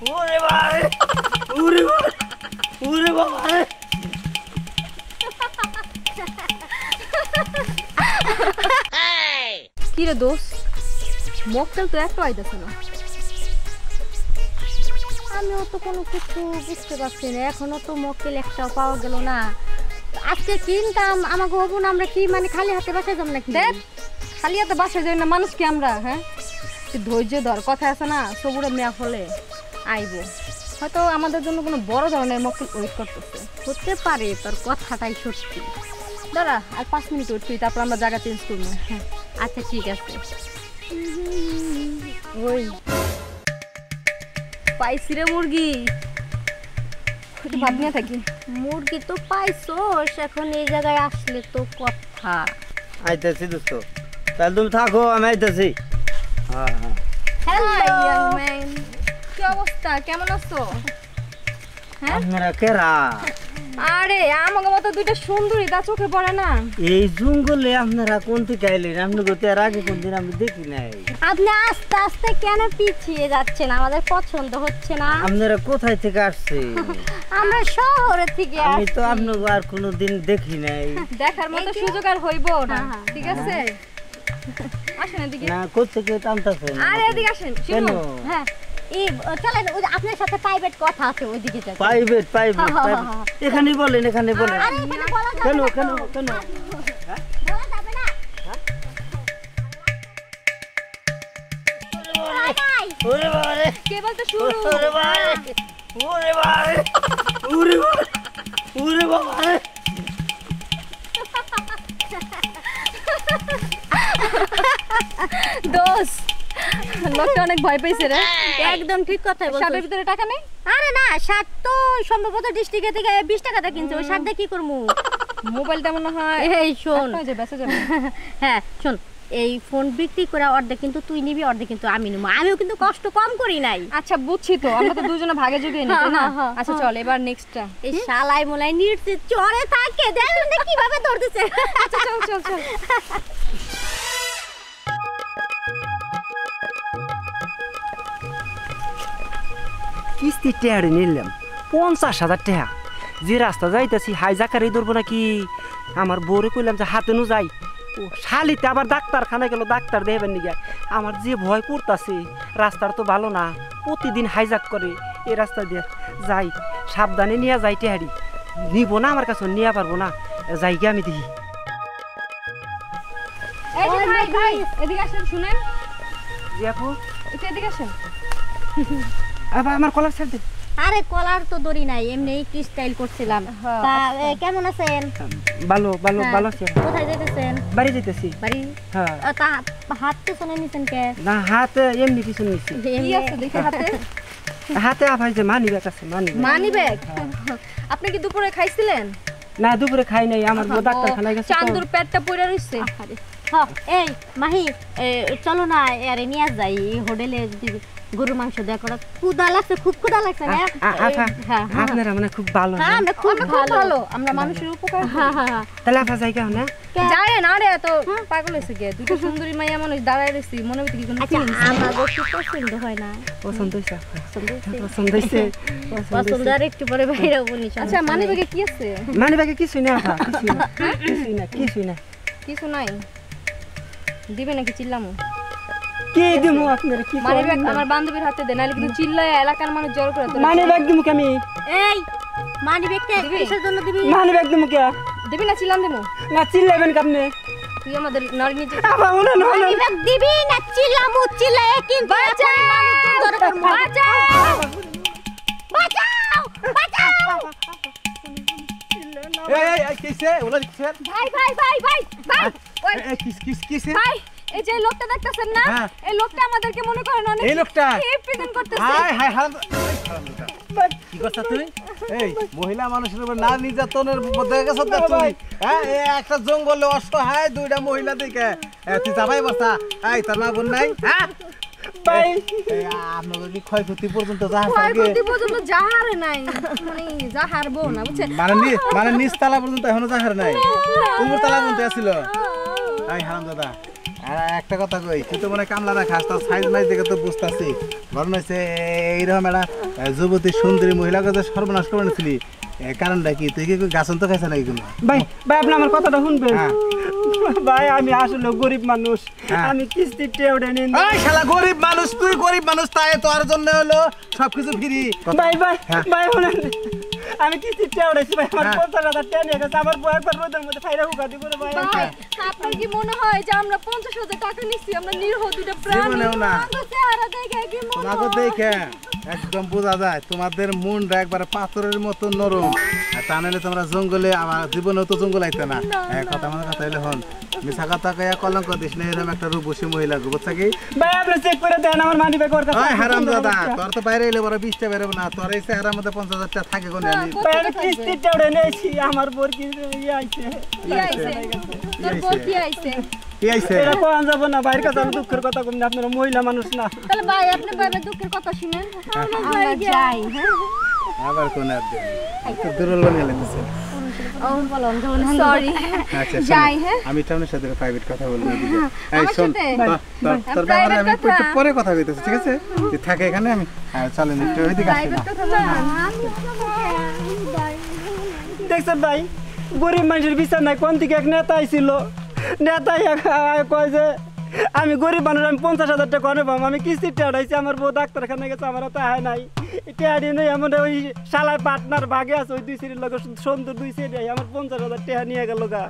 ওরে বাবা ওরে বাবা ওরে বাবা কি রে দোস্ত মকটেল তো একটা আইতাছে না আমিও তো কোনো কিছু বুঝতে পারছি না এখনো তো মকটেল একটাও পাওয়া গেল না আজকে কিনতাম আমাকে হবো না আমরা কি মানে খালি হাতে বাসায় যাবো নাকি দেখ খালি হাতে বাসায় যাই না মানুষ কি আমরা হ্যাঁ ধৈর্য ধর কথা আছে না সবুরে মেয়া ফলে আইবো হয়তো আমাদের জন্য কোনো বড় ধরনের মকটেল ওয়েট করতেছে হতে পারে তোর কথাটাই সত্যি দাঁড়া আর 5 মিনিট ওয়েট করি তারপর আমরা জায়গা চেঞ্জ করবো হ্যাঁ আচ্ছা ঠিক আছে ওই পাইছি রে মুরগি একটু ভাত নিয়ে থাকি মুরগি তো পাইছোস এখন এই জায়গায় আসলে তো কথা আইতেছি দোস্ত তাহলে তুমি থাকো আমি আইতেছি হ্যাঁ হ্যাঁ হ্যালো ইয়াং ম্যান কি অবস্থা কেমন আছো হ্যাঁ আপনারা কেরা আরে আমাকে মতো দুইটা সুন্দরী তা চোখে পড়ে না এই জঙ্গলে আপনারা কোন থেকে আইলেন আপনি কোথায় এর আগে কোনদিন আমি দেখি নাই আপনি আস্তে আস্তে কেন পিছিয়ে যাচ্ছেন আমাদের পছন্দ হচ্ছে না আপনারা কোথায় থেকে আসছে আমরা শহরে থেকে আমি তো আপনাকে আর কোনোদিন দেখি নাই দেখার মতো সুযোগ আর হইব না ঠিক আছে আসেন এদিকে না কোথেকে টানতেছেন আরে এদিকে আসেন কেন শুনুন হ্যাঁ এই চলেন ওই যে আপনার সাথে প্রাইভেট কথা আছে ওইদিকে যাই প্রাইভেট প্রাইভেট এখানে বলেন এখানে বলেন আরে এখানে বলা যাবে কেন না কেন তো। কেন বলা যাবে না ভয় নাই। ওরে বাবা রে কে বলতে শুরু ওরে বাবা রে ওরে বাবা রে ওরে বাবা ওরে বাবা রে দোস লোকটা অনেক ভয় পাইছে রে একদম ঠিক কথাই বলছো শার্টের ভিতরে টাকা নেই আরে না শার্ট তো সম্ভবত ডিস্ট্রিক্টে থেকে 20 টাকাতে কিনছে ওই শার্ট দিয়ে কি করবো মোবাইলটা মনে হয় এই শোন যে বেঁচে যাবে হ্যাঁ শোন এই ফোন বিক্রি করে অর্ধেক কিন্তু তুই নিবি অর্ধেক কিন্তু আমি নিবো আমিও কিন্তু কষ্ট কম করি নাই আচ্ছা বুঝছি তো আমরা তো দুজনে ভাগে জুগিয়ে নিই তাই না হ্যাঁ, হ্যাঁ, আচ্ছা চল এবার নেক্সটটা এই শালাই মোলাই নির্তে চড়ে থাকে দেখুন না কিভাবে ধরতেছে আচ্ছা চল চল চল কিস্তি টেয়ারে নিলাম 50,000 টাকা যে রাস্তা যাইতেছি হাইজাকারই ধরবো নাকি আমার বউরে কইলাম যে হাতে নু যাই ও শালিতে আবার ডাক্তারখানায় গেল ডাক্তার দেবেন নিগে আমার যে ভয় করতেছে রাস্তার তো ভালো না প্রতিদিন হাইজাক করে এই রাস্তা দিয়ে যাই সাবধানে নিয়ে যাই টেহারি নিব না আমার কাছে নিয়ে পারবো না যাই গিয়ে আমি দেখি এই যে ভাই ভাই এদিকে আসেন শুনেন জি আপু একটু এদিকে আসেন আবার আমার কলার ছেড়ে দে আরে কলার তো দড়ি নাই এমনি একটু স্টাইল করছিলাম হ্যাঁ, তা কেমন আছেন ভালো ভালো হ্যাঁ, ভালো আছে কোথায় যেতেছেন বাড়ি যেতেছি বাড়ি হ্যাঁ তা হাত পেছনে নিছেন কে না হাতে এমনি কিছু নিছি কি আছে দেখি হাতে হাতে আবার যে মানি ব্যাগ আছে মানি ব্যাগ আপনি কি দুপুরে খাইছিলেন না দুপুরে খাই নাই আমার বউ ডাক্তারখানায় গেছে তো। চান্দুর পেটটা পড়ে রইছে হ্যাঁ এই মাহি চলো না আরে নিয়ে যাই হোটেলে গরু মাংস দেয়া করা ক্ষুধা লাগছে খুব ক্ষুধা লাগছে না হ্যাঁ আপনারা মানে খুব ভালো না? আমরা খুব ভালো আমরা মানুষের উপকার করি। হ্যাঁ হ্যাঁ তাহলে আপা যাই কেন না যায় না রে এত পাগল হয়েছে গে দুটো সুন্দরী মাইয়া মানুষ দাঁড়ায় রয়েছি মনে হচ্ছে কি কোনো আচ্ছা feelings? আমার বেশি পছন্দ হয় না পছন্দ হয়েছে আপা। পছন্দ হয়েছে? পছন্দ হয়েছে পছন্দ আর একটু পরে বাইরে বলি আচ্ছা মানি ব্যাগে কি আছে মানে ব্যাগে কিছুই না আপা কিছুই না কিছু নাই দিবে নাকি চিল্লামু কে দিমু আপনারা কি মানি ব্যাগ আমার বান্ধবীর হাতে দে নাহলে কিন্তু চিল্লায় এলাকার মানুষ জড় করে তোলে। মানে ব্যাগ দিমু কে আমি এই মানি ব্যাগটা দিবি? কিসের জন্য দিবি মানে ব্যাগ দিমু কে দিবি না চিল্লাম দেবো না চিল্লাবেন আপনি তুই আমাদের নারী নিজে আপা ওনা না মানি ব্যাগ দিবি না চিল্লামু চিল্লায় কিন্তু এখন মানুষজন ধরে করবো। বাঁচাও বাঁচাও এই কিসে ওলা কিসে ভাই ভাই ভাই ভাই ভাই ওই এই কিসে ভাই এই যে লোকটা দেখতেছেন না হ্যাঁ। এই লোকটা আমাদেরকে মনে করেন অনেক এই লোকটা? প্রেজেন্ট করতেছে হাই হাই হারাম কি করছ তুই এই মহিলা মানুষের উপর না নির্যাতনের মধ্যে গেছ তো তুই হ্যাঁ এই একটা জঙ্গলে অসহায় দুইটা মহিলা দিকে তুই যাবাই বসা এই তোর মা বোন নাই হ্যাঁ ভাই আপনাদের কি ক্ষয়ক্ষতি পর্যন্ত যাহার ক্ষয়ক্ষতি পর্যন্ত যাহারে নাই মানে যা হারবো না বুঝছেন মানে নিচ তালা পর্যন্ত এখনো যাহার নাই উপর তালা পর্যন্ত আসছিল এই হারাম দাদা আর একটা কথা কই তুই তো মনে কামলা না খাস তার সাইজ মাইজ দেখে তো বুঝতাছি ঘটনা হচ্ছে এইরকম একটা যুবতী সুন্দরী মহিলাকে যে সর্বনাশ করে নিছিলি কারণটা কি তুই কি গাছন তো খাইছে নাকি কোনো ভাই ভাই আপনি আমার কথাটা শুনবেন হ্যাঁ। ভাই আমি আসলে গরিব মানুষ হ্যাঁ। আমি কিস্তির টেউডে নিন এই শালা গরিব মানুষ তুই গরিব মানুষ তাই তোর জন্য হলো সবকিছু ফ্রি ভাই ভাই হ্যাঁ। ভাই শুনেন আমি কিস্তির টেউডেছি ভাই আমার হ্যাঁ। 50,000 টাকা নিয়ে গেছে আমার বউ একবার রোদের মধ্যে ফাইরা হুকা দিব রে ভাই ভাই আপনার কি মনে হয় যে আমরা 50,000 টাকা নিচ্ছি আমরা নিরহ দুটো প্রাণী জীবনেও না। আমাদের চেহারা দেখে কি মনে তোমাকে দেখে একদম বোঝা যায় তোমাদের মনটা একবারে পাথরের মতো নরম আর তা নাহলে তোমরা জঙ্গলে আমার জীবনেও তো জঙ্গল আইতে না কথা আমার কথা হইলে হন মিশা কথা কয়া কলঙ্ক দিস না এরকম একটা রূপসী মহিলা বুঝছা কি ভাই আপনি চেক করে দেন আমার মানি ব্যাগ ওর কাছে ওই হারাম দাদা তোর তো বাইরে এলে বড় 20টা বেরোবো না তোর এই চেহারার মধ্যে 50,000 টাকা থাকে কোনে আমি ভাই আমি কিস্তির টেউডে নিয়েছি আমার বোর কি ইয়ে আইছে কি আইছে তোর বউ কি আইছে কি আইছে এটা কোন যাব না বাইরের কাছে আমি দুঃখের কথা কম না আপনারা মহিলা মানুষ না তাহলে ভাই আপনি ভাইয়ের দুঃখের কথা শুনেন আমরা যাই হ্যাঁ আবার কোন আর দিন তো দুর্বল বানিয়ে লাগতেছে ও বলুন সরি আচ্ছা যাই হ্যাঁ আমি টাউনের সাথে প্রাইভেট কথা বলবো এদিকে এই আমার শোন সাথে? তোর ব্যাপারে আমি একটু পরে কথা কইতেছি ঠিক আছে তুই থাকে এখানে আমি চলেন একটু ওইদিকে আসি না প্রাইভেট কথা না দেখছেন ভাই গরিব মানুষের বিচার নাই কোন দিকে এক নেতা আইছিল নেতা কয় যে আমি গরিব মানুষ আমি 50,000 টাকা করে পাবো আমি কিস্তির টেড়াইছি আমার বউ ডাক্তারখানা গেছে আমার তো হয় নাই টেড়ি নেই আমার ওই শালায় পার্টনার ভাগে আছে ওই 2 সিরির লোক সুন্দর 2 সিরি আমার 50,000 টাকা নিয়ে গেল গা